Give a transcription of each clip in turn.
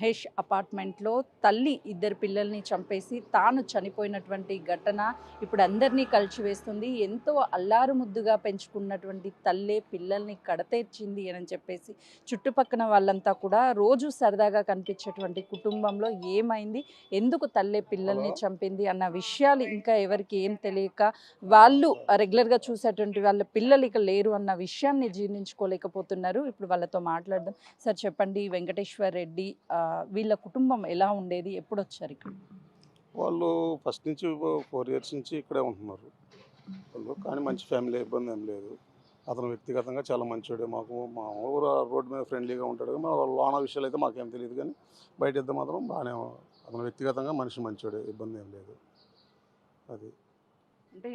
మహేష్ అపార్ట్మెంట్లో తల్లి ఇద్దరు పిల్లల్ని చంపేసి తాను చనిపోయినటువంటి ఘటన ఇప్పుడు అందరినీ కలిచివేస్తుంది. ఎంతో అల్లారు ముద్దుగా పెంచుకున్నటువంటి తల్లే పిల్లల్ని కడతేర్చింది అని చెప్పేసి చుట్టుపక్కన వాళ్ళంతా కూడా రోజు సరదాగా కనిపించేటువంటి కుటుంబంలో ఏమైంది, ఎందుకు తల్లే పిల్లల్ని చంపింది అన్న విషయాలు ఇంకా ఎవరికి ఏం తెలియక వాళ్ళు రెగ్యులర్గా చూసేటువంటి వాళ్ళ పిల్లలు ఇక లేరు అన్న విషయాన్ని జీర్ణించుకోలేకపోతున్నారు. ఇప్పుడు వాళ్ళతో మాట్లాడదాం. సార్ చెప్పండి, వెంకటేశ్వర్ రెడ్డి వీళ్ళ కుటుంబం ఎలా ఉండేది? ఎప్పుడొచ్చారు ఇక్కడ? వాళ్ళు ఫస్ట్ నుంచి 4 ఇయర్స్ నుంచి ఇక్కడే ఉంటున్నారు వాళ్ళు. కానీ మంచి ఫ్యామిలీ, ఇబ్బంది ఏం లేదు. అతను వ్యక్తిగతంగా చాలా మంచోడే. మాకు మామూలుగా రోడ్డు మీద ఫ్రెండ్లీగా ఉంటాడు. మా లోన విషయాలు అయితే మాకేం తెలియదు, కానీ బయట ఇద్ద మాత్రం బాగానే అతను వ్యక్తిగతంగా మనిషి మంచోడే, ఇబ్బంది ఏం లేదు. అది అంటే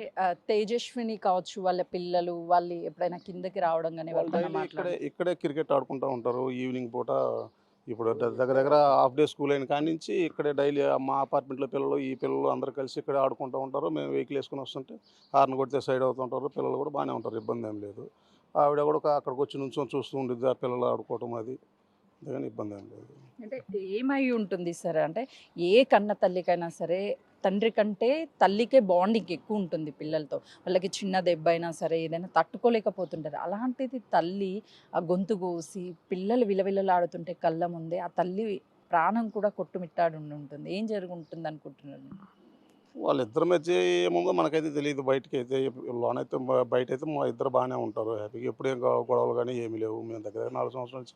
తేజస్విని కావచ్చు, వాళ్ళ పిల్లలు వాళ్ళు ఎప్పుడైనా కిందకి రావడం కానీ వాళ్ళు ఎవరితోనో డైలీ ఇక్కడే మాట్లాడడం? ఇక్కడే క్రికెట్ ఆడుకుంటూ ఉంటారు ఈవినింగ్ పూట. ఇప్పుడు దగ్గర దగ్గర హాఫ్ డే స్కూల్ అయిన కాడి నుంచి ఇక్కడే డైలీ మా అపార్ట్మెంట్లో పిల్లలు, ఈ పిల్లలు అందరూ కలిసి ఇక్కడే ఆడుకుంటూ ఉంటారు. మేము వెహికల్ వేసుకుని వస్తుంటే హార్న్ కొడితే సైడ్ అవుతుంటారు. పిల్లలు కూడా బాగానే ఉంటారు, ఇబ్బంది ఏం లేదు. ఆవిడ కూడా అక్కడికి వచ్చి నుంచొని చూస్తూ ఉండిద్ది ఆ పిల్లలు ఆడుకోవటం, అది అంతేగాని ఇబ్బంది ఏం లేదు. అంటే ఏమై ఉంటుంది సార్? అంటే ఏ కన్న తల్లికైనా సరే తండ్రి కంటే తల్లికే బాండింగ్ ఎక్కువ ఉంటుంది పిల్లలతో. వాళ్ళకి చిన్న దెబ్బ అయినా సరే ఏదైనా తట్టుకోలేకపోతుంటారు. అలాంటిది తల్లి ఆ గొంతు కోసి పిల్లలు విలవిలలాడుతుంటే కళ్ళ ముందే ఆ తల్లి ప్రాణం కూడా కొట్టుమిట్టాడి ఉంటుంది. ఏం జరుగుంటుంది అనుకుంటున్నారు? వాళ్ళిద్దరి మధ్య ఏముందో మనకైతే తెలియదు. బయటకైతే లోనైతే బయటైతే మా ఇద్దరు బాగానే ఉంటారు హ్యాపీగా. ఎప్పుడేం గొడవలు కానీ ఏమీ లేవు. మేము దగ్గర 4 సంవత్సరాల నుంచి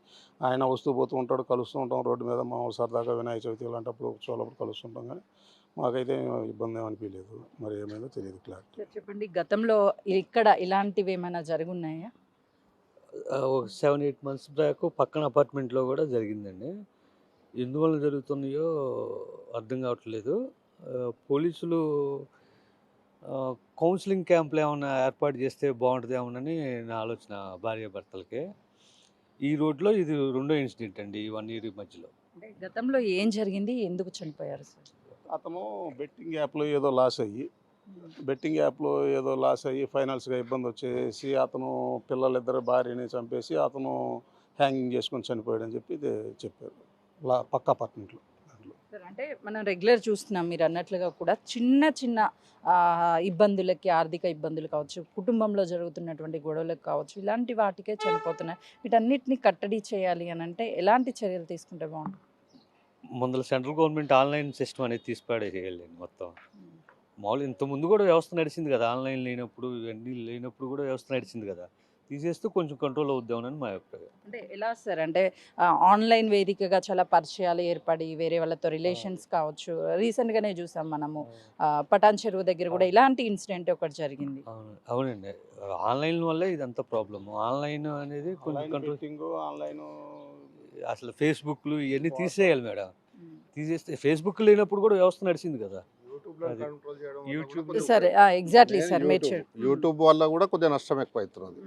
ఆయన వస్తూ పోతూ ఉంటాడు, కలుస్తూ ఉంటాం రోడ్డు మీద. మామూలు సరదాగా వినాయక చవితి ఇలాంటప్పుడు ఉత్సవాలప్పుడు కలుస్తుంటాం, కానీ మాకైతే ఇబ్బంది ఏమి అనిపించలేదు. మరి ఏమైందో తెలియదు క్లారిటీ. సార్ చెప్పండి, గతంలో ఇక్కడ ఇలాంటివి ఏమైనా జరుగున్నాయా? ఒక 7, 8 మంత్స్ బ్యాక్ పక్కన అపార్ట్మెంట్‌లో గూడా జరిగిందండి. ఎందువల్ల జరుగుతున్నాయో అర్థం గావట్లేదు. పోలీసులు కౌన్సెలింగ్ క్యాంప్‌లేమన్నా ఏర్పాటు జేస్తే బావుంటదేమోనని నా ఆలోచన భార్యాభర్తలకి. ఈ రోడ్‌లో ఇది రెండో ఇన్సిడెంట్ అండి ఈ 1 ఇయర్ మధ్యలో. అంటే గతంలో ఏం జరిగింది? ఎందుకు చనిపోయారు సార్? అతను బెట్టింగ్ యాప్లో ఏదో లాస్ అయ్యి ఫైనాన్స్గా ఇబ్బంది వచ్చేసి అతను పిల్లలిద్దరు భార్యని చంపేసి అతను హ్యాంగింగ్ చేసుకొని చనిపోయాడని చెప్పి ఇది చెప్పారు పక్క అపార్ట్మెంట్లో. సార్ అంటే మనం రెగ్యులర్ చూస్తున్నాం మీరు అన్నట్లుగా కూడా చిన్న చిన్న ఇబ్బందులకి, ఆర్థిక ఇబ్బందులు కావచ్చు, కుటుంబంలో జరుగుతున్నటువంటి గొడవలకు కావచ్చు, ఇలాంటి వాటికే చనిపోతున్నాయి. వీటన్నిటిని కట్టడి చేయాలి అని అంటే ఎలాంటి చర్యలు తీసుకుంటే బాగుంటుంది? ముందల సెంట్రల్ గవర్నమెంట్ ఆన్‌లైన్ సిస్టమ్ అనేది తీసి పడేసేయాలండి మొత్తం. మామూలుగా ఇంతకుముందు గూడా వ్యవస్థ నడిచింది గదా! ఆన్‌లైన్ లేనప్పుడు, ఇవన్నీ లేనప్పుడు గూడా వ్యవస్థ నడిచింది గదా! తీసేస్తే కొంచెం కంట్రోల్ అవుద్దేమోనని మా అభిప్రాయం. అంటే ఎలా సార్? అంటే ఆన్‌లైన్ వేదికగా చాలా పరిచయాలు ఏర్పడి వేరే వాళ్ళతో రిలేషన్స్ కావచ్చు. రీసెంట్‌గానే చూసాం మనము. పటాన్ చెరువు దగ్గర కూడా ఇలాంటి ఇన్సిడెంట్ ఒకటి జరిగింది. అవునండి. ఆన్‌లైన్ వల్లే ఇదంతా ప్రాబ్లము. ఆన్‌లైన్ అనేది కొంచెం ఆన్లైన్ కంట్రోల్. బెట్టింగ్, ఆన్లైన్ అసలు ఫేస్‌బుక్‌లు ఇయన్నీ వాట్సాప్, తీసేయాలి మేడం. తీసేస్తే ఫేస్‌బుక్ లేనప్పుడు గూడా వ్యవస్థ నడిచింది గదా! యూట్యూబ్లో అది. కంట్రోల్ చేయడం యూట్యూబ్ సరే. Exactly main sir. మీరు యూట్యూబ్ వల్ల కూడా కొద్దిగా నష్టం ఎక్కువ అవుతున్నది.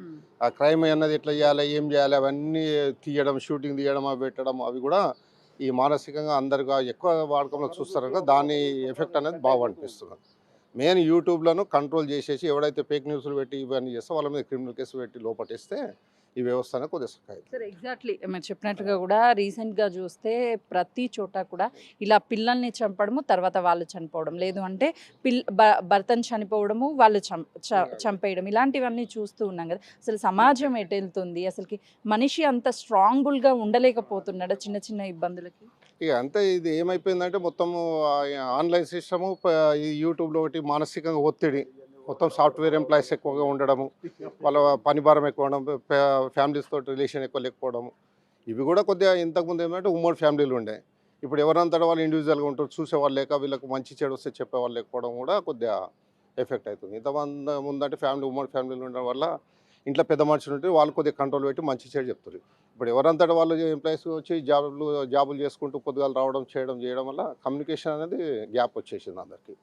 ఆ క్రైమ్ అన్నది ఎట్లా చేయాలి, ఏం చేయాలి, అవన్నీ తీయడం, షూటింగ్ తీయడం, అవి పెట్టడం, అవి కూడా ఈ మానసికంగా అందరుగా ఎక్కువ వాడకంలో చూస్తారు కదా, దాని ఎఫెక్ట్ అనేది బాగా అనిపిస్తున్నది. మెయిన్ యూట్యూబ్లను కంట్రోల్ చేసేసి ఎవడైతే ఫేక్ న్యూస్లు పెట్టి ఇవన్నీ చేస్తే వాళ్ళ మీద క్రిమినల్ కేసు పెట్టి లోపటేస్తే ఈ వ్యవస్థ అనేది కొద్దిగా సహాయం. సార్ ఎగ్జాక్ట్లీ మీరు చెప్పినట్టుగా కూడా రీసెంట్గా చూస్తే ప్రతి చోట కూడా ఇలా పిల్లల్ని చంపడము, తర్వాత వాళ్ళు చనిపోవడం, లేదు అంటే భర్తను చనిపోవడము, వాళ్ళు చంపేయడం, ఇలాంటివన్నీ చూస్తూ ఉన్నాం కదా. అసలు సమాజం ఎటు వెళ్తుంది? అసలుకి మనిషి అంత స్ట్రాంగ్ఫుల్గా ఉండలేకపోతున్నాడా చిన్న చిన్న ఇబ్బందులకి? ఇక అంతే, ఇది ఏమైపోయిందంటే మొత్తము ఆన్లైన్ సిస్టము, ఈ యూట్యూబ్లో ఒకటి మానసికంగా ఒత్తిడి, మొత్తం సాఫ్ట్వేర్ ఎంప్లాయీస్ ఎక్కువగా ఉండడము, వాళ్ళ పని భారం ఎక్కువ ఉండడం, ఫ్యామిలీస్ తోటి రిలేషన్ ఎక్కువ లేకపోవడము, ఇవి కూడా కొద్దిగా ఇంతకుముందు ఏమంటే ఉమ్మడి ఫ్యామిలీలు ఉండే. ఇప్పుడు ఎవరంతటా వాళ్ళు ఇండివిజువల్గా ఉంటారు, చూసేవాళ్ళు లేక, వీళ్ళకి మంచి చెడు వస్తే చెప్పేవాళ్ళు లేకపోవడం కూడా కొద్దిగా ఎఫెక్ట్ అవుతుంది. ఇంతమంది ముందంటే ఉమ్మడి ఫ్యామిలీలు ఉండడం వల్ల ఇంట్లో పెద్ద మనుషులు ఉంటే వాళ్ళు కొద్దిగా కంట్రోల్ పెట్టి మంచి చెడు చెప్తారు. ఇప్పుడు ఎవరంతటా వాళ్ళు ఎంప్లాయీస్ వచ్చి జాబులు చేసుకుంటూ పొద్దుగాలు రావడం చేయడం వల్ల కమ్యూనికేషన్ అనేది గ్యాప్ వచ్చేసింది అందరికీ.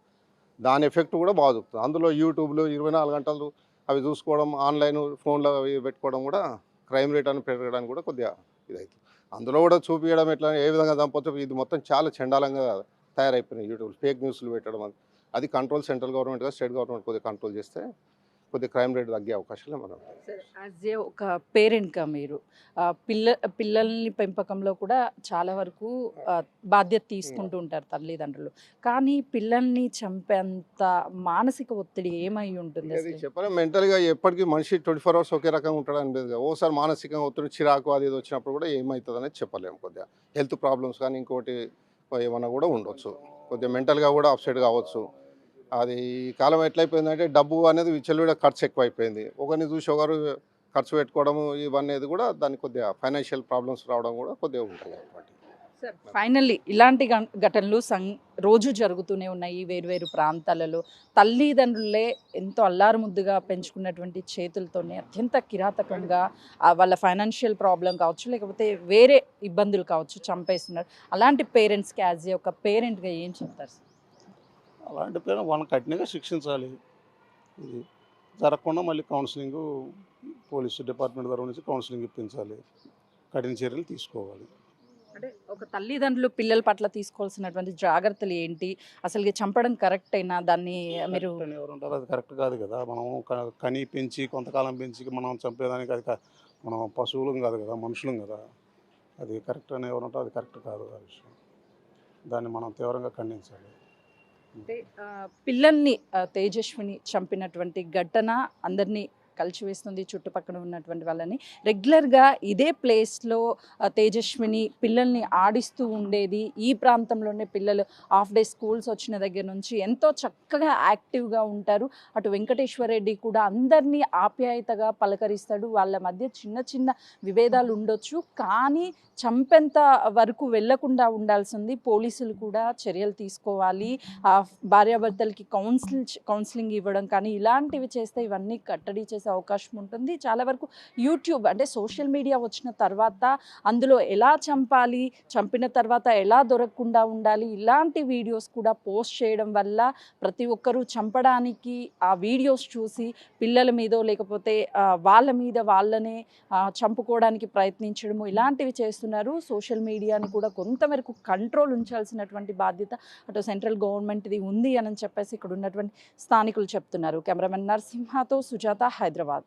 దాని ఎఫెక్ట్ కూడా బాగా చూపుతుంది. అందులో యూట్యూబ్లో 24 గంటలు అవి చూసుకోవడం, ఆన్లైన్ ఫోన్లో అవి పెట్టుకోవడం కూడా క్రైమ్ రేట్ అని పెరగడానికి కూడా కొద్దిగా ఇదవుతుంది. అందులో కూడా చూపించడం ఎట్లా, ఏ విధంగా చంపొచ్చు, ఇది మొత్తం చాలా చండాలంగా తయారైపోయినాయి యూట్యూబ్. ఫేక్ న్యూస్లు పెట్టడం, అది control central government, state government కొద్దిగా కంట్రోల్ చేస్తే కొద్దిగా క్రైమ్ రేట్ తగ్గే అవకాశాలు మనం యాజ్ ఏ ఒక పేరెంట్గా మీరు పిల్లల్ని పెంపకంలో కూడా చాలా వరకు బాధ్యత తీసుకుంటూ ఉంటారు తల్లిదండ్రులు. కానీ పిల్లల్ని చంపేంత మానసిక ఒత్తిడి ఏమై ఉంటుంది అది అసలు? చెప్పలేం. మెంటల్‌గా ఎప్పటికి మనిషి 24 అవర్స్ ఒకే రకంగా ఉంటాడని లేదు కదా. ఓసారి మానసికంగా ఒత్తిడి, చిరాకు అది ఇది వచ్చినప్పుడు కూడా ఏమైతదనేది చెప్పలేము. కొద్దిగా హెల్త్ ప్రాబ్లమ్స్ కానీ ఇంకోటి ఏమన్నా కూడా ఉండొచ్చు. కొద్దిగా మెంటల్‌గా కూడా అప్‌సెట్ కావచ్చు. అది ఈ కాలం ఎట్లయిపోయిందంటే డబ్బు అనేది విచ్చలవిడిగా ఖర్చు ఎక్కువైపోయింది. ఒకరిని చూసి ఒకరు ఖర్చు పెట్టుకోవడము ఇవనేది కూడా దానికి కొద్దిగా ఫైనాన్షియల్ ప్రాబ్లమ్స్ రావడం కూడా కొద్దిగా ఉంటాయి అటువంటి. సార్ ఫైనల్లీ ఇలాంటి ఘటనలు రోజు జరుగుతూనే ఉన్నాయి వేరు ప్రాంతాలలో. తల్లిదండ్రులే ఎంతో అల్లారుముద్దుగా పెంచుకున్నటువంటి చేతులతోనే అత్యంత కిరాతకంగా వాళ్ళ ఫైనాన్షియల్ ప్రాబ్లం కావచ్చు, లేకపోతే వేరే ఇబ్బందులు కావచ్చు చంపేస్తున్నారు. అలాంటి పేరెంట్స్కి యాజ్ ఏ ఒక పేరెంట్గా ఏం చెప్తారు సార్? అలాంటి పేరు వాళ్ళని కఠినంగా శిక్షించాలి. ఇది జరగకుండా మళ్ళీ కౌన్సిలింగు పోలీసు డిపార్ట్మెంట్ తరఫు నుంచి కౌన్సిలింగ్ ఇప్పించాలి. కఠిన చర్యలు తీసుకోవాలి. అంటే ఒక తల్లిదండ్రులు పిల్లల పట్ల తీసుకోవాల్సినటువంటి జాగ్రత్తలు ఏంటి? అసలు చంపడం కరెక్ట్ అయినా దాన్ని మీరు కరెక్ట్ అని ఎవరు ఉంటారు? అది కరెక్ట్ కాదు కదా. మనం కని పెంచి కొంతకాలం పెంచి మనం చంపేదానికి అది మనం పశువులం కాదు కదా, మనుషులం కదా. అది కరెక్ట్ అని ఎవరు ఉంటారు? అది కరెక్ట్ కాదు ఆ విషయం. దాన్ని మనం తీవ్రంగా ఖండించాలి. అంటే పిల్లల్ని తేజస్విని చంపినటువంటి ఘటన అందరినీ కలిచివేస్తుంది, చుట్టుపక్కల ఉన్నటువంటి వాళ్ళని. రెగ్యులర్గా ఇదే ప్లేస్లో తేజస్విని పిల్లల్ని ఆడిస్తూ ఉండేది. ఈ ప్రాంతంలోనే పిల్లలు హాఫ్ డే స్కూల్స్ వచ్చిన దగ్గర నుంచి ఎంతో చక్కగా యాక్టివ్గా ఉంటారు. అటు వెంకటేశ్వర రెడ్డి కూడా అందరినీ ఆప్యాయతగా పలకరిస్తాడు. వాళ్ళ మధ్య చిన్న విభేదాలు ఉండొచ్చు, కానీ చంపేంత వరకు వెళ్లకుండా ఉండాల్సింది. పోలీసులు కూడా చర్యలు తీసుకోవాలి. భార్యాభర్తలకి కౌన్సిలింగ్ ఇవ్వడం కానీ ఇలాంటివి చేస్తే ఇవన్నీ కట్టడి చేసే అవకాశం ఉంటుంది. చాలా వరకు యూట్యూబ్ అంటే సోషల్ మీడియా వచ్చిన తర్వాత అందులో ఎలా చంపాలి, చంపిన తర్వాత ఎలా దొరకకుండా ఉండాలి, ఇలాంటి వీడియోస్ కూడా పోస్ట్ చేయడం వల్ల ప్రతి ఒక్కరూ చంపడానికి ఆ వీడియోస్ చూసి పిల్లల మీదో లేకపోతే వాళ్ళ మీద వాళ్ళనే చంపుకోవడానికి ప్రయత్నించడము ఇలాంటివి చేస్తున్నారు. సోషల్ మీడియాని కూడా కొంతవరకు కంట్రోల్ ఉంచాల్సినటువంటి బాధ్యత అటు సెంట్రల్ గవర్నమెంట్ది ఉంది అని చెప్పేసి ఇక్కడ ఉన్నటువంటి స్థానికులు చెప్తున్నారు. కెమెరామెన్ నరసింహతో సుజాత, హైదరాబాద్.